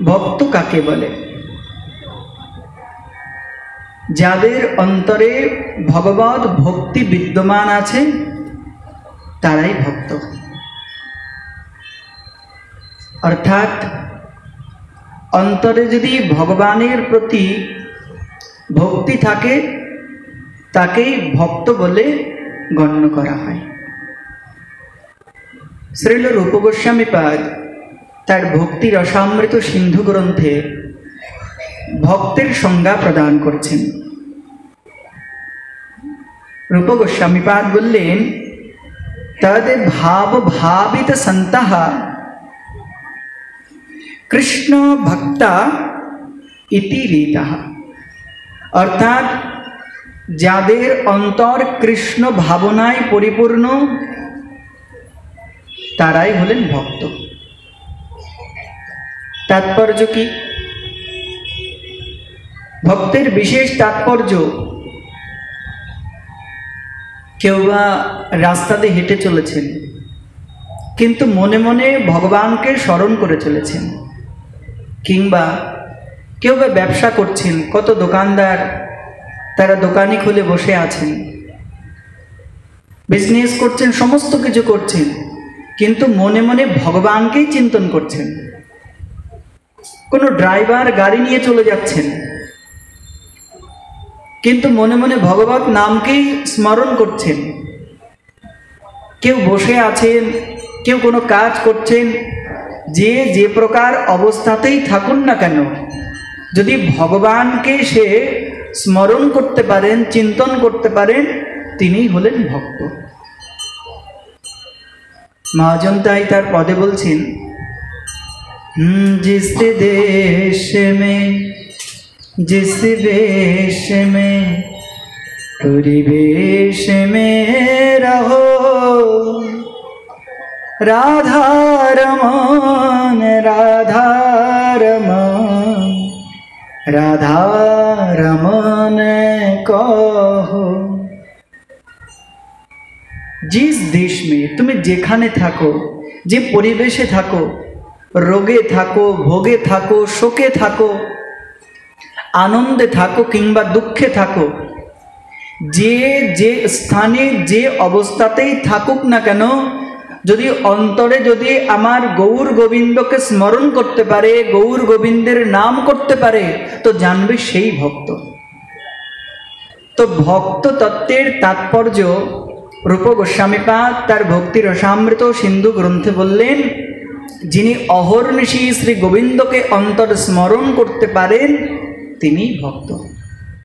ভক্ত কাকে বলে? যাদের অন্তরে ভগবৎ ভক্তি বিদ্যমান আছে তারাই ভক্ত। অর্থাৎ অন্তরে যদি ভগবানের প্রতি ভক্তি থাকে তাকেই ভক্ত বলে গণ্য করা হয়। শ্রীল রূপ গোস্বামীপাদ তার ভক্তি রসামৃত সিন্ধু গ্রন্থে ভক্তের সংজ্ঞা প্রদান করছেন। রূপ গোস্বামীপাদ বললেন, তদ ভাব ভাবিত সন্তঃ কৃষ্ণ ভক্তা ইতি রীতঃ। অর্থাৎ যাদের অন্তর কৃষ্ণ ভাবনায় পরিপূর্ণ তারাই হলেন ভক্ত। তাৎপর্য কি? ভক্তের বিশেষ তাৎপর্য, কেউ বা রাস্তাতে হেঁটে চলেছেন কিন্তু মনে মনে ভগবানকে স্মরণ করে চলেছেন, কিংবা কেউ বা ব্যবসা করছেন, কত দোকানদার তারা দোকানই খুলে বসে আছেন, বিজনেস করছেন, সমস্ত কিছু করছেন, কিন্তু মনে মনে ভগবানকেই চিন্তন করছেন। কোনো ড্রাইভার গাড়ি নিয়ে চলে যাচ্ছেন কিন্তু মনে মনে ভগবত নামকেই স্মরণ করছেন। কেউ বসে আছেন, কেউ কোনো কাজ করছেন, যে প্রকার অবস্থাতেই থাকুন না কেন, যদি ভগবানকে সে স্মরণ করতে পারেন, চিন্তন করতে পারেন, তিনিই হলেন ভক্ত। মহাজন তাই তার পদে বলছেন, जिस देश में जिस वेश में परिवेश में रहो, राधा रमन राधा रमन राधा रमन कहो। जिस देश में তুমি যেখানে থাকো, যে পরিবেশে থাকো, রোগে থাকো, ভোগে থাকো, শোকে থাকো, আনন্দে থাকো কিংবা দুঃখে থাকো, যে স্থানে যে অবস্থাতেই থাকুক না কেন, যদি অন্তরে যদি আমার গৌর গোবিন্দকে স্মরণ করতে পারে, গৌর গোবিন্দের নাম করতে পারে, তো জানবে সেই ভক্ত। তো ভক্ত তত্ত্বের তাৎপর্য রূপ গোস্বামীপাদ তার ভক্তি রসামৃত সিন্ধু গ্রন্থে বললেন, যিনি অহর্নিশি শ্রী গোবিন্দকে অন্তর স্মরণ করতে পারেন তিনি ভক্ত।